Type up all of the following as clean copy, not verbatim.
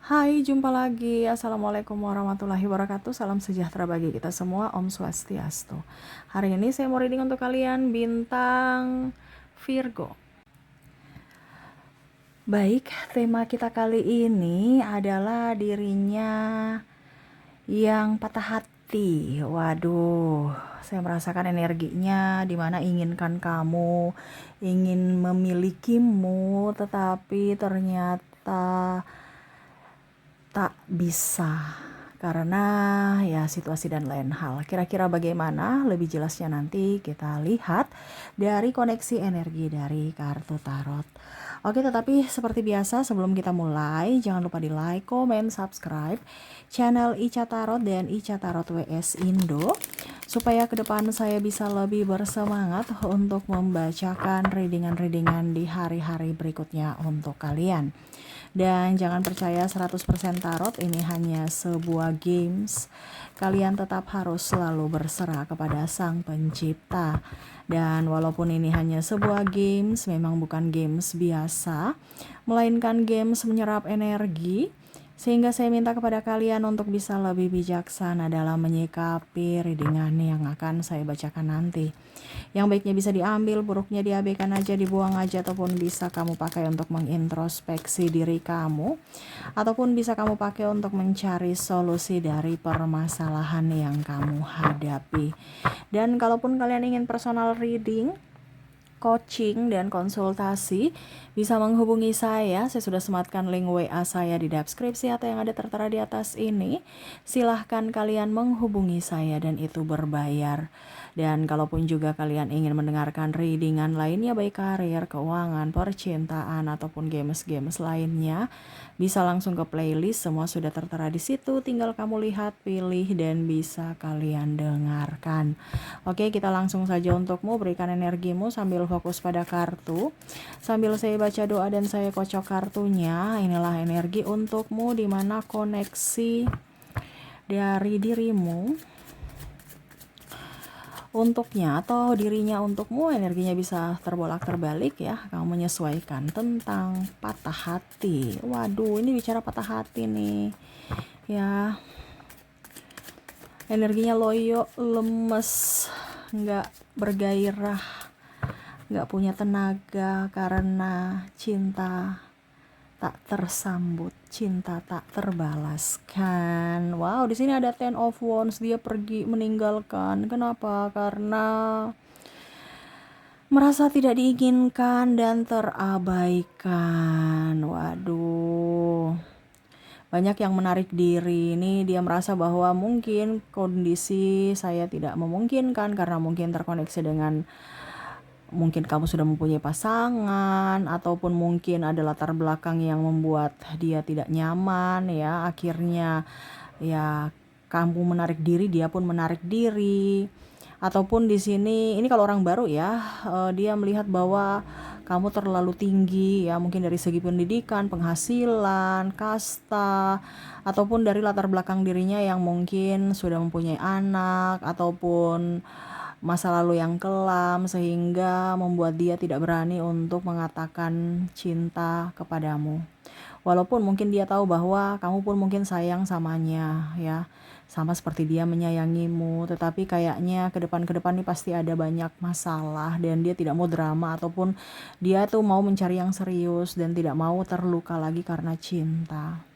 Hai, jumpa lagi. Assalamualaikum warahmatullahi wabarakatuh. Salam sejahtera bagi kita semua. Om Swastiastu. Hari ini saya mau reading untuk kalian bintang Virgo. Baik, tema kita kali ini adalah dirinya yang patah hati. Waduh, saya merasakan energinya dimana inginkan kamu, ingin memilikimu, tetapi ternyata tak bisa karena ya situasi dan lain hal. Kira-kira bagaimana? Lebih jelasnya nanti kita lihat dari koneksi energi dari kartu tarot. Oke, tetapi seperti biasa sebelum kita mulai, jangan lupa di like, komen, subscribe channel Ica Tarot dan Ica Tarot WS Indo supaya ke depan saya bisa lebih bersemangat untuk membacakan readingan-readingan di hari-hari berikutnya untuk kalian. Dan jangan percaya 100% tarot, ini hanya sebuah games. Kalian tetap harus selalu berserah kepada Sang Pencipta. Dan walaupun ini hanya sebuah games, memang bukan games biasa, melainkan games menyerap energi. Sehingga saya minta kepada kalian untuk bisa lebih bijaksana dalam menyikapi readingan yang akan saya bacakan nanti. Yang baiknya bisa diambil, buruknya diabaikan aja, dibuang aja, ataupun bisa kamu pakai untuk mengintrospeksi diri kamu, ataupun bisa kamu pakai untuk mencari solusi dari permasalahan yang kamu hadapi. Dan kalaupun kalian ingin personal reading, coaching dan konsultasi, bisa menghubungi saya. Saya sudah sematkan link WA saya di deskripsi atau yang ada tertera di atas ini. Silahkan kalian menghubungi saya dan itu berbayar. Dan kalaupun juga kalian ingin mendengarkan readingan lainnya, baik karir, keuangan, percintaan, ataupun games-games lainnya, bisa langsung ke playlist. Semua sudah tertera di situ. Tinggal kamu lihat, pilih, dan bisa kalian dengarkan. Oke, kita langsung saja untukmu. Berikan energimu sambil fokus pada kartu. Sambil saya baca doa dan saya kocok kartunya. Inilah energi untukmu, di mana koneksi dari dirimu untuknya atau dirinya untukmu, energinya bisa terbolak terbalik ya. Kamu menyesuaikan tentang patah hati. Waduh, ini bicara patah hati nih ya. Energinya loyo, lemes, nggak bergairah, nggak punya tenaga karena cinta tak tersambut, cinta tak terbalaskan. Wow, di sini ada Ten of Wands, dia pergi meninggalkan. Kenapa? Karena merasa tidak diinginkan dan terabaikan. Waduh, banyak yang menarik diri. Ini dia merasa bahwa mungkin kondisi saya tidak memungkinkan karena mungkin terkoneksi dengan mungkin kamu sudah mempunyai pasangan, ataupun mungkin ada latar belakang yang membuat dia tidak nyaman ya. Akhirnya ya kamu menarik diri, dia pun menarik diri. Ataupun di sini, ini kalau orang baru ya, dia melihat bahwa kamu terlalu tinggi ya, mungkin dari segi pendidikan, penghasilan, kasta, ataupun dari latar belakang dirinya yang mungkin sudah mempunyai anak, ataupun masa lalu yang kelam, sehingga membuat dia tidak berani untuk mengatakan cinta kepadamu. Walaupun mungkin dia tahu bahwa kamu pun mungkin sayang samanya ya, sama seperti dia menyayangimu, tetapi kayaknya ke depan ini pasti ada banyak masalah dan dia tidak mau drama, ataupun dia tuh mau mencari yang serius dan tidak mau terluka lagi karena cinta.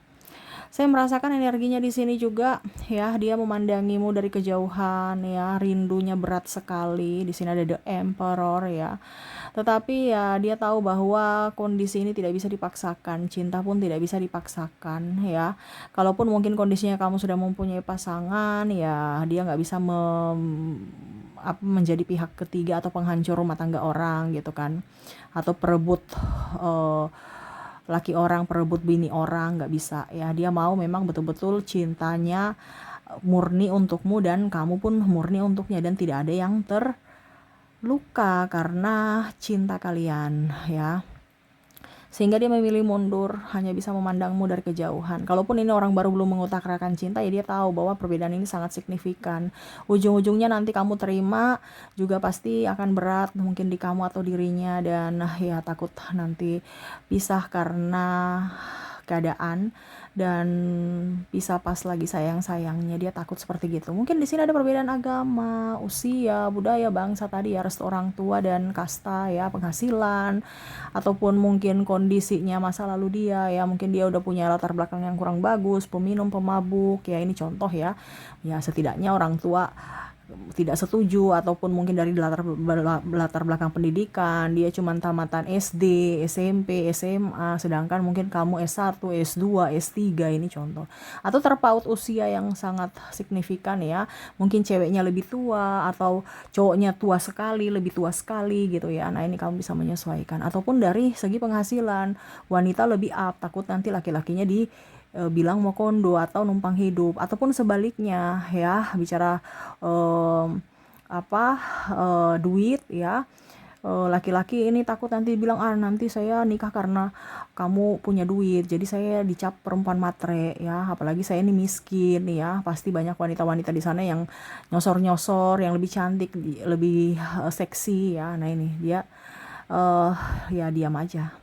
Saya merasakan energinya di sini juga ya, dia memandangimu dari kejauhan ya, rindunya berat sekali. Di sini ada The Emperor ya. Tetapi ya dia tahu bahwa kondisi ini tidak bisa dipaksakan, cinta pun tidak bisa dipaksakan ya. Kalaupun mungkin kondisinya kamu sudah mempunyai pasangan ya, dia nggak bisa menjadi pihak ketiga atau penghancur rumah tangga orang gitu kan, atau perebut laki orang, perebut bini orang, nggak bisa ya. Dia mau memang betul-betul cintanya murni untukmu dan kamu pun murni untuknya, dan tidak ada yang terluka karena cinta kalian ya. Sehingga dia memilih mundur, hanya bisa memandangmu dari kejauhan. Kalaupun ini orang baru belum mengutarakan cinta, ya dia tahu bahwa perbedaan ini sangat signifikan. Ujung-ujungnya nanti kamu terima juga pasti akan berat, mungkin di kamu atau dirinya, dan ya takut nanti pisah karena keadaan. dan bisa pas lagi sayang-sayangnya dia takut seperti gitu. Mungkin di sini ada perbedaan agama, usia, budaya, bangsa tadi ya, restu orang tua dan kasta ya, penghasilan, ataupun mungkin kondisinya masa lalu dia ya, mungkin dia udah punya latar belakang yang kurang bagus, peminum, pemabuk ya, ini contoh ya. Ya setidaknya orang tua tidak setuju, ataupun mungkin dari latar belakang pendidikan dia cuma tamatan SD, SMP, SMA, sedangkan mungkin kamu S1, S2, S3, ini contoh. Atau terpaut usia yang sangat signifikan ya, mungkin ceweknya lebih tua atau cowoknya tua sekali, lebih tua sekali gitu ya. Nah ini kamu bisa menyesuaikan. Ataupun dari segi penghasilan, wanita lebih up, takut nanti laki-lakinya bilang mau kondo atau numpang hidup, ataupun sebaliknya ya, bicara apa duit ya, laki-laki ini takut nanti bilang nanti saya nikah karena kamu punya duit jadi saya dicap perempuan matre ya, apalagi saya ini miskin ya. Pasti banyak wanita-wanita di sana yang nyosor-nyosor, yang lebih cantik, lebih seksi ya. Nah ini dia ya diam aja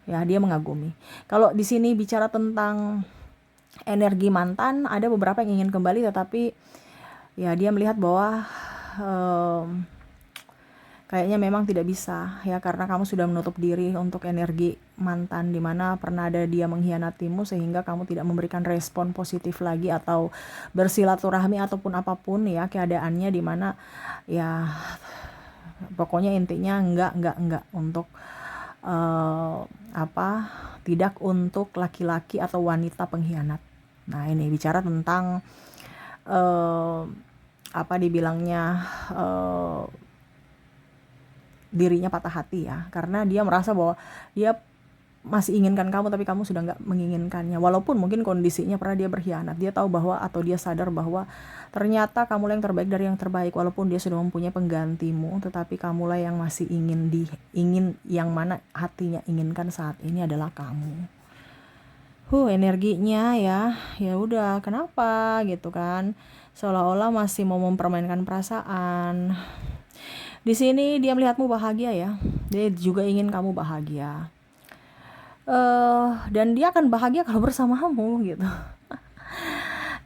ya, dia mengagumi. Kalau di sini bicara tentang energi mantan, ada beberapa yang ingin kembali, tetapi ya dia melihat bahwa kayaknya memang tidak bisa ya, karena kamu sudah menutup diri untuk energi mantan, dimana pernah ada dia mengkhianatimu sehingga kamu tidak memberikan respon positif lagi atau bersilaturahmi ataupun apapun ya keadaannya, dimana ya pokoknya intinya enggak untuk tidak untuk laki-laki atau wanita pengkhianat. Nah ini bicara tentang dibilangnya dirinya patah hati ya, karena dia merasa bahwa dia masih inginkan kamu tapi kamu sudah nggak menginginkannya, walaupun mungkin kondisinya pernah dia berkhianat. Dia tahu bahwa, atau dia sadar bahwa ternyata kamulah yang terbaik dari yang terbaik, walaupun dia sudah mempunyai penggantimu, tetapi kamulah yang masih ingin yang mana hatinya inginkan saat ini adalah kamu. Energinya ya udah, kenapa gitu kan, seolah-olah masih mau mempermainkan perasaan. Di sini dia melihatmu bahagia ya, dia juga ingin kamu bahagia. Dan dia akan bahagia kalau bersamamu gitu.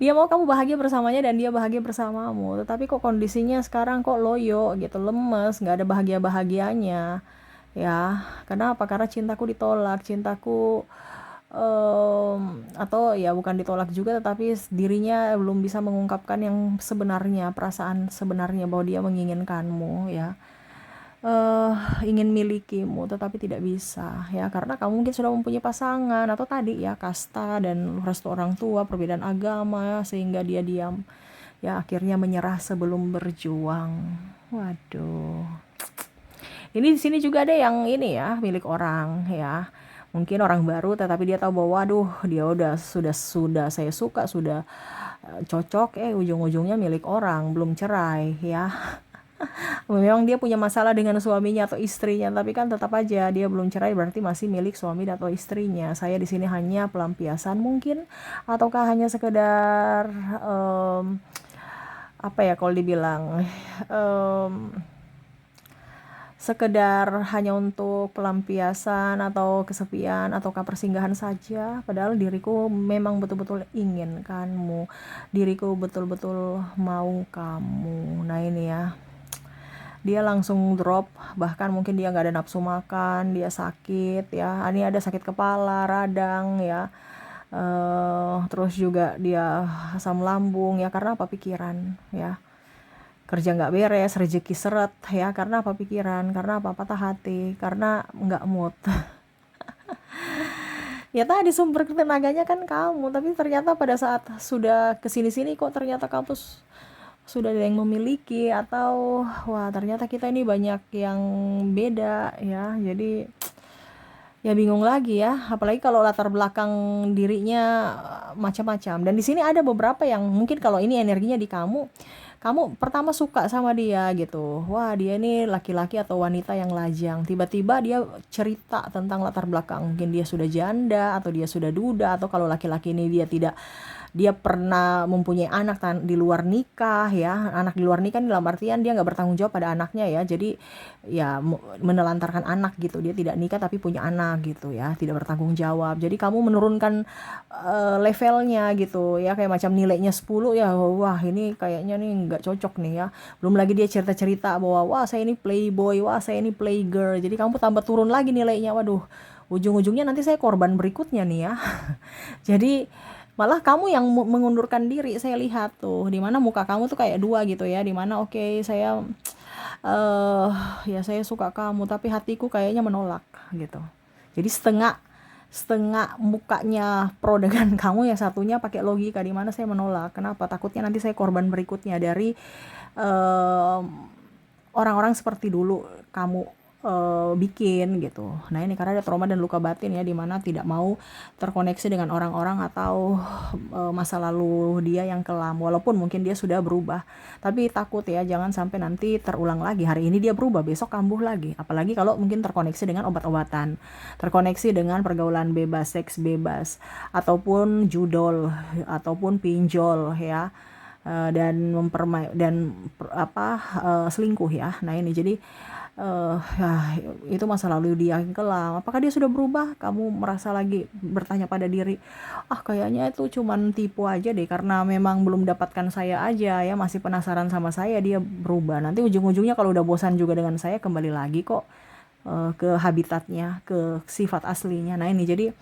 Dia mau kamu bahagia bersamanya dan dia bahagia bersamamu. Tetapi kok kondisinya sekarang kok loyo gitu, lemes, nggak ada bahagia-bahagianya. Ya, kenapa? Karena cintaku ditolak, cintaku atau ya bukan ditolak juga, tetapi dirinya belum bisa mengungkapkan yang sebenarnya, perasaan sebenarnya bahwa dia menginginkanmu ya. Ingin milikimu tetapi tidak bisa ya, karena kamu mungkin sudah mempunyai pasangan, atau tadi ya kasta dan restu orang tua, perbedaan agama, sehingga dia diam ya, akhirnya menyerah sebelum berjuang. Waduh, ini di sini juga ada yang ini ya, milik orang ya, mungkin orang baru, tetapi dia tahu bahwa waduh, dia sudah saya suka, sudah cocok, ujung-ujungnya milik orang, belum cerai ya. Memang dia punya masalah dengan suaminya atau istrinya, tapi kan tetap aja dia belum cerai, berarti masih milik suami atau istrinya. Saya di sini hanya pelampiasan mungkin, ataukah hanya sekedar kalau dibilang sekedar hanya untuk pelampiasan atau kesepian ataukah persinggahan saja, padahal diriku memang betul-betul inginkanmu, diriku betul-betul mau kamu. Nah ini ya, dia langsung drop, bahkan mungkin dia nggak ada nafsu makan, dia sakit ya, ini ada sakit kepala, radang ya, terus juga dia asam lambung ya, karena apa? Pikiran ya, kerja nggak beres, rezeki seret ya, karena apa? Pikiran, karena apa? Patah hati, karena nggak mood. Ya tadi sumber tenaganya kan kamu, tapi ternyata pada saat sudah kesini-sini kok ternyata kamu sudah ada yang memiliki, atau wah ternyata kita ini banyak yang beda ya. Jadi ya bingung lagi ya, apalagi kalau latar belakang dirinya macam-macam. Dan di sini ada beberapa yang mungkin kalau ini energinya di kamu kamu pertama suka sama dia gitu, wah dia ini laki-laki atau wanita yang lajang, tiba-tiba dia cerita tentang latar belakang, mungkin dia sudah janda atau dia sudah duda, atau kalau laki-laki ini dia pernah mempunyai anak di luar nikah ya. Anak di luar nikah dalam artian dia nggak bertanggung jawab pada anaknya ya, jadi ya menelantarkan anak gitu, dia tidak nikah tapi punya anak gitu ya, tidak bertanggung jawab. Jadi kamu menurunkan levelnya gitu ya, kayak macam nilainya 10 ya, wah ini kayaknya nih nggak cocok nih ya. Belum lagi dia cerita-cerita bahwa wah saya ini playboy, wah saya ini playgirl, jadi kamu tambah turun lagi nilainya. Waduh, ujung-ujungnya nanti saya korban berikutnya nih ya. Jadi malah kamu yang mengundurkan diri, saya lihat tuh dimana muka kamu tuh kayak dua gitu ya, dimana oke, saya eh ya saya suka kamu tapi hatiku kayaknya menolak gitu. Jadi setengah setengah mukanya pro dengan kamu, yang satunya pakai logika, di mana saya menolak. Kenapa? Takutnya nanti saya korban berikutnya dari eh, orang-orang seperti dulu kamu bikin gitu. Nah ini karena ada trauma dan luka batin ya, dimana tidak mau terkoneksi dengan orang-orang atau masa lalu dia yang kelam, walaupun mungkin dia sudah berubah, tapi takut ya jangan sampai nanti terulang lagi. Hari ini dia berubah, besok kambuh lagi, apalagi kalau mungkin terkoneksi dengan obat-obatan, terkoneksi dengan pergaulan bebas, seks bebas, ataupun judol, ataupun pinjol ya. Dan selingkuh ya. Nah ini jadi ya itu masa lalu dia yang kelam. Apakah dia sudah berubah? Kamu merasa lagi bertanya pada diri, kayaknya itu cuman tipu aja deh, karena memang belum dapatkan saya aja ya, masih penasaran sama saya, dia berubah. Nanti ujung-ujungnya kalau udah bosan juga dengan saya, kembali lagi kok ke habitatnya, ke sifat aslinya. Nah ini jadi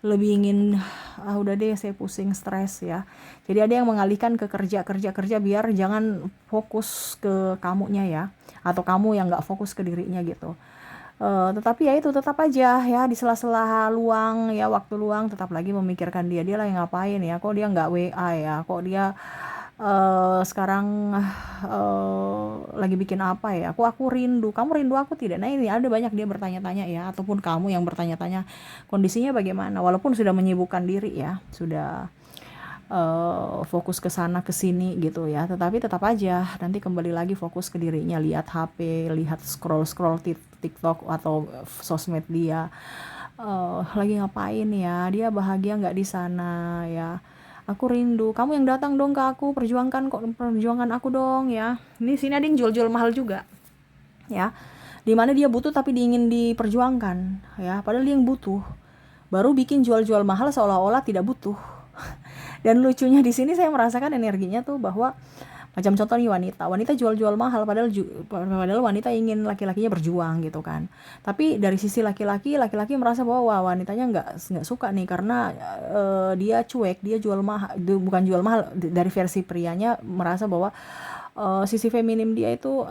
lebih ingin udah deh saya pusing, stres ya. Jadi ada yang mengalihkan ke kerja biar jangan fokus ke kamunya ya, atau kamu yang nggak fokus ke dirinya gitu. Tetapi ya itu tetap aja ya, di sela-sela luang ya, waktu luang tetap lagi memikirkan dia lagi ngapain ya, kok dia nggak WA ya, kok dia sekarang lagi bikin apa ya, aku rindu, kamu rindu aku tidak. Nah ini ada banyak dia bertanya-tanya ya, ataupun kamu yang bertanya-tanya kondisinya bagaimana, walaupun sudah menyibukkan diri ya, sudah fokus ke sana ke sini gitu ya, tetapi tetap aja nanti kembali lagi fokus ke dirinya, lihat HP, lihat scroll TikTok atau sosmed dia, lagi ngapain ya, dia bahagia nggak di sana ya. Aku rindu, kamu yang datang dong ke aku, perjuangkan aku dong ya. Ini sini ada yang jual-jual mahal juga ya, dimana dia butuh tapi diingin diperjuangkan ya, padahal dia yang butuh, baru bikin jual-jual mahal seolah-olah tidak butuh. Dan lucunya di sini saya merasakan energinya tuh, bahwa macam contoh nih, wanita jual-jual mahal, padahal wanita ingin laki-lakinya berjuang gitu kan. Tapi dari sisi laki-laki merasa bahwa wah, wanitanya nggak suka nih, karena dia cuek, dia jual mahal, bukan jual mahal, dari versi prianya merasa bahwa sisi feminim dia itu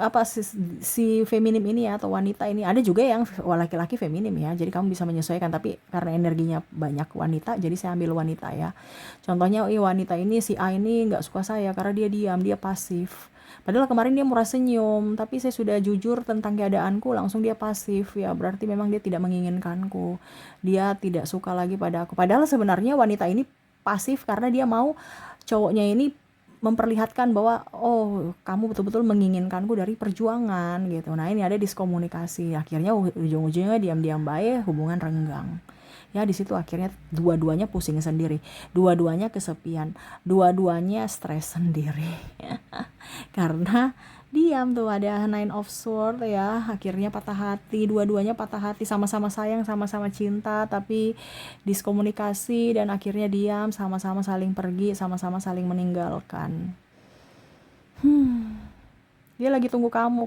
si feminim ini ya, atau wanita ini. Ada juga yang laki-laki feminim ya, jadi kamu bisa menyesuaikan, tapi karena energinya banyak wanita, jadi saya ambil wanita ya. Contohnya wanita ini, si A ini nggak suka saya karena dia diam, dia pasif, padahal kemarin dia murah senyum, tapi saya sudah jujur tentang keadaanku, langsung dia pasif ya, berarti memang dia tidak menginginkanku, dia tidak suka lagi pada aku. Padahal sebenarnya wanita ini pasif karena dia mau cowoknya ini memperlihatkan bahwa oh kamu betul-betul menginginkanku dari perjuangan gitu. Nah ini ada diskomunikasi, akhirnya ujung-ujungnya diam-diam baik, hubungan renggang ya. Di situ akhirnya dua-duanya pusing sendiri, dua-duanya kesepian, dua-duanya stres sendiri karena diam tuh. Ada Nine of Swords ya, akhirnya patah hati, dua-duanya patah hati, sama-sama sayang, sama-sama cinta, tapi diskomunikasi dan akhirnya diam, sama-sama saling pergi, sama-sama saling meninggalkan. Dia lagi tunggu kamu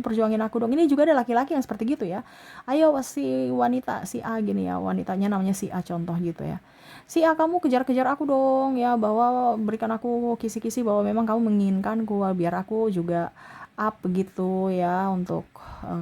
perjuangin aku dong. Ini juga ada laki-laki yang seperti gitu ya. Ayo si wanita, si A gini ya, wanitanya namanya si A contoh gitu ya. Si A, kamu kejar-kejar aku dong ya, bahwa berikan aku kisi-kisi bahwa memang kamu menginginkanku, biar aku juga up begitu ya, untuk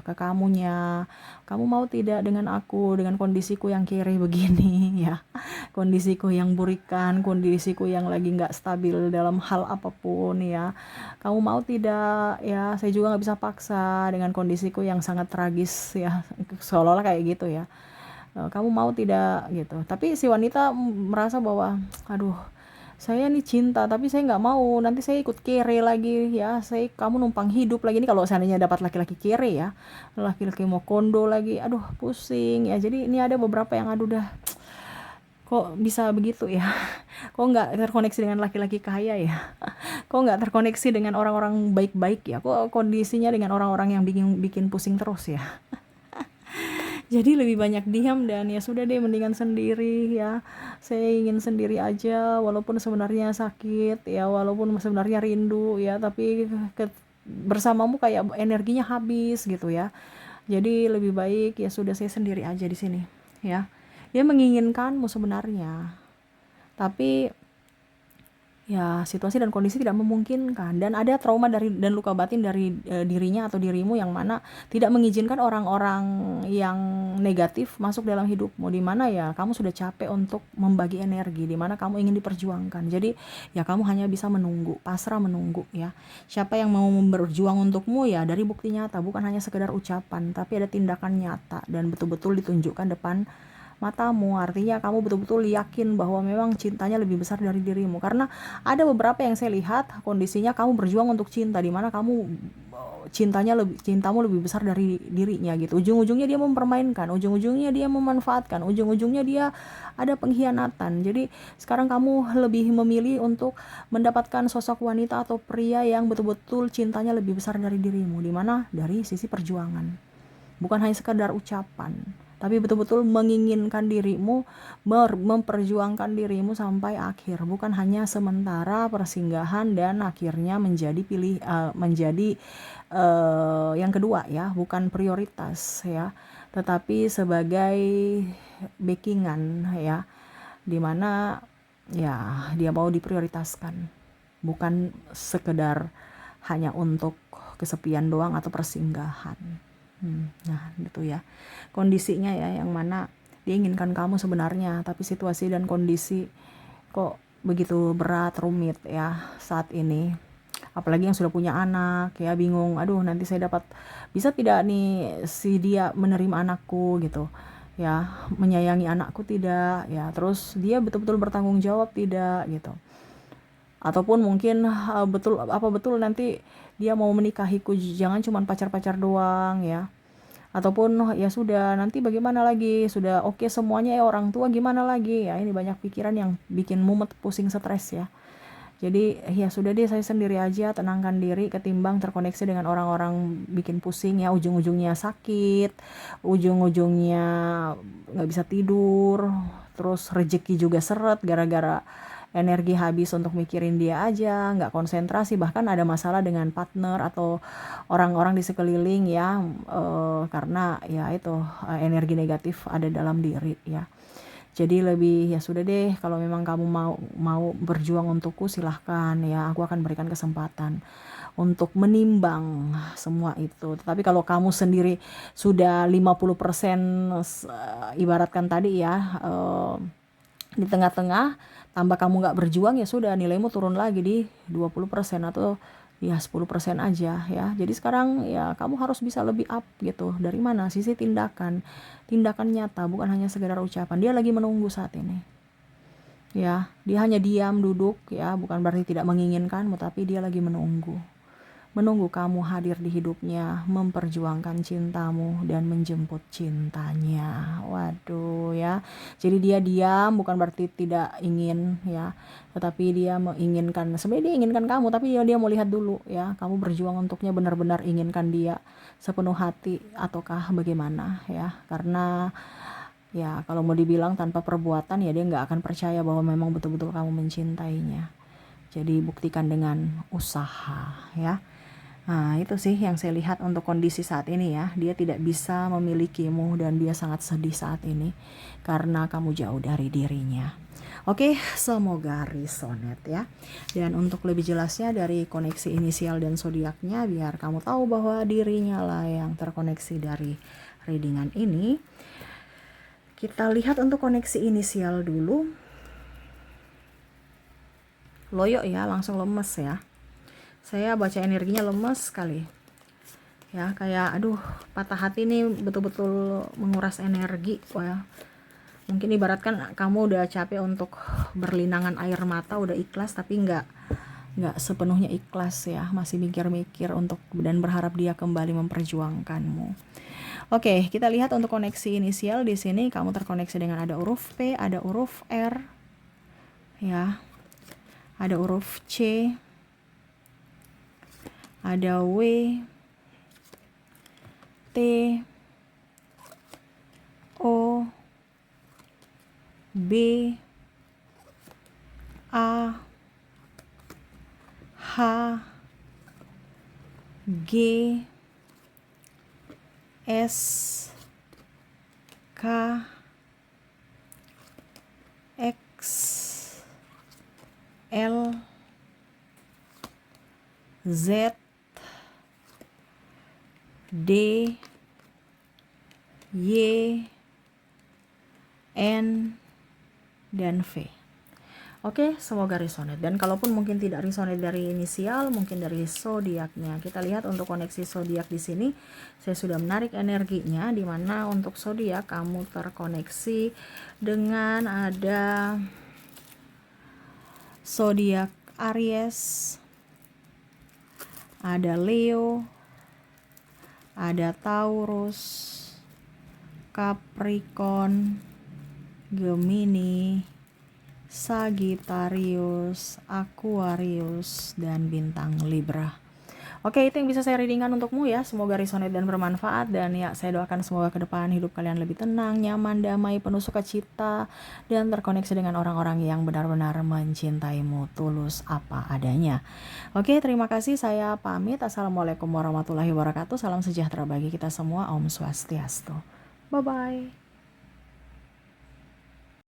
ke kamunya. Kamu mau tidak dengan aku, dengan kondisiku yang kiri begini ya, kondisiku yang burikan, kondisiku yang lagi nggak stabil dalam hal apapun ya. Kamu mau tidak ya, saya juga nggak bisa paksa dengan kondisiku yang sangat tragis ya, seolah-olah kayak gitu ya. Kamu mau tidak gitu. Tapi si wanita merasa bahwa aduh, saya nih cinta tapi saya nggak mau, nanti saya ikut kere lagi ya, kamu numpang hidup lagi nih kalau seandainya dapat laki-laki kere ya, laki-laki mau kondo lagi, aduh pusing ya. Jadi ini ada beberapa yang aduh dah, kok bisa begitu ya, kok nggak terkoneksi dengan laki-laki kaya ya, kok nggak terkoneksi dengan orang-orang baik-baik ya, kok kondisinya dengan orang-orang yang bikin bikin pusing terus ya. Jadi lebih banyak diam dan ya sudah deh, mendingan sendiri ya. Saya ingin sendiri aja walaupun sebenarnya sakit ya, walaupun sebenarnya rindu ya, tapi bersamamu kayak energinya habis gitu ya. Jadi lebih baik ya sudah, saya sendiri aja di sini ya. Dia menginginkanmu sebenarnya, tapi ya situasi dan kondisi tidak memungkinkan, dan ada trauma dari dan luka batin dari dirinya atau dirimu yang mana tidak mengizinkan orang-orang yang negatif masuk dalam hidupmu, di mana ya kamu sudah capek untuk membagi energi, di mana kamu ingin diperjuangkan. Jadi ya kamu hanya bisa menunggu, pasrah menunggu ya. Siapa yang mau berjuang untukmu ya dari bukti nyata, bukan hanya sekedar ucapan, tapi ada tindakan nyata dan betul-betul ditunjukkan depan matamu. Artinya kamu betul-betul yakin bahwa memang cintanya lebih besar dari dirimu, karena ada beberapa yang saya lihat kondisinya kamu berjuang untuk cinta, di mana kamu cintamu lebih besar dari dirinya gitu. Ujung-ujungnya dia mempermainkan, ujung-ujungnya dia memanfaatkan, ujung-ujungnya dia ada pengkhianatan. Jadi sekarang kamu lebih memilih untuk mendapatkan sosok wanita atau pria yang betul-betul cintanya lebih besar dari dirimu, di mana dari sisi perjuangan, bukan hanya sekedar ucapan, tapi betul-betul menginginkan dirimu, memperjuangkan dirimu sampai akhir, bukan hanya sementara persinggahan dan akhirnya menjadi yang kedua ya, bukan prioritas ya, tetapi sebagai backingan ya, dimana ya dia mau diprioritaskan, bukan sekedar hanya untuk kesepian doang atau persinggahan. Nah gitu ya kondisinya ya, yang mana diinginkan kamu sebenarnya, tapi situasi dan kondisi kok begitu berat, rumit ya saat ini. Apalagi yang sudah punya anak ya, bingung, aduh nanti saya bisa tidak nih si dia menerima anakku gitu ya, menyayangi anakku tidak ya, terus dia betul-betul bertanggung jawab tidak gitu, ataupun mungkin betul nanti dia mau menikahiku, jangan cuma pacar-pacar doang ya, ataupun ya sudah nanti bagaimana lagi, sudah oke semuanya ya orang tua gimana lagi ya. Ini banyak pikiran yang bikin mumet, pusing, stres ya. Jadi ya sudah deh, saya sendiri aja, tenangkan diri ketimbang terkoneksi dengan orang-orang bikin pusing ya, ujung-ujungnya sakit, ujung-ujungnya nggak bisa tidur, terus rezeki juga seret gara-gara energi habis untuk mikirin dia aja, nggak konsentrasi, bahkan ada masalah dengan partner atau orang-orang di sekeliling ya, karena ya itu energi negatif ada dalam diri ya. Jadi lebih ya sudah deh, kalau memang kamu mau berjuang untukku silahkan ya, aku akan berikan kesempatan untuk menimbang semua itu. Tapi kalau kamu sendiri sudah 50%, ibaratkan tadi ya, di tengah-tengah, tambah kamu nggak berjuang, ya sudah nilaimu turun lagi di 20% atau ya 10% aja ya. Jadi sekarang ya kamu harus bisa lebih up gitu. Dari mana? Sisi tindakan nyata, bukan hanya sekedar ucapan. Dia lagi menunggu saat ini ya, dia hanya diam duduk ya, bukan berarti tidak menginginkanmu, tapi dia lagi menunggu kamu hadir di hidupnya, memperjuangkan cintamu dan menjemput cintanya. Waduh ya. Jadi dia diam bukan berarti tidak ingin ya, tetapi dia menginginkan. Sebenarnya dia inginkan kamu, tapi dia mau lihat dulu ya, kamu berjuang untuknya, benar-benar inginkan dia sepenuh hati ataukah bagaimana ya. Karena ya kalau mau dibilang tanpa perbuatan ya dia nggak akan percaya bahwa memang betul-betul kamu mencintainya. Jadi buktikan dengan usaha ya. Nah, itu sih yang saya lihat untuk kondisi saat ini ya. Dia tidak bisa memilikimu dan dia sangat sedih saat ini karena kamu jauh dari dirinya. Oke, semoga resonate ya. Dan untuk lebih jelasnya dari koneksi inisial dan zodiaknya, biar kamu tahu bahwa dirinya lah yang terkoneksi dari readingan ini. Kita lihat untuk koneksi inisial dulu. Loyo ya, langsung lemes ya. Saya baca energinya lemes sekali ya, kayak aduh patah hati nih, betul-betul menguras energi. Wah, Mungkin ibaratkan kamu udah capek untuk berlinangan air mata, udah ikhlas tapi nggak sepenuhnya ikhlas ya, masih mikir-mikir untuk dan berharap dia kembali memperjuangkanmu. Oke, kita lihat untuk koneksi inisial di sini kamu terkoneksi dengan ada huruf P, ada huruf R, ya, ada huruf C, ada W, T, O, B, A, H, G, S, K, X, L, Z, D, Y, N, dan V. Oke, semoga resonate. Dan kalaupun mungkin tidak resonate dari inisial, mungkin dari zodiaknya. Kita lihat untuk koneksi zodiak di sini, saya sudah menarik energinya, di mana untuk zodiak kamu terkoneksi dengan ada zodiak Aries, ada Leo, ada Taurus, Capricorn, Gemini, Sagittarius, Aquarius, dan bintang Libra. Oke, itu yang bisa saya readingkan untukmu ya. Semoga resonate dan bermanfaat. Dan ya, saya doakan semoga ke depan hidup kalian lebih tenang, nyaman, damai, penuh sukacita, dan terkoneksi dengan orang-orang yang benar-benar mencintaimu tulus apa adanya. Oke, terima kasih. Saya pamit. Assalamualaikum warahmatullahi wabarakatuh. Salam sejahtera bagi kita semua. Om Swastiastu. Bye-bye.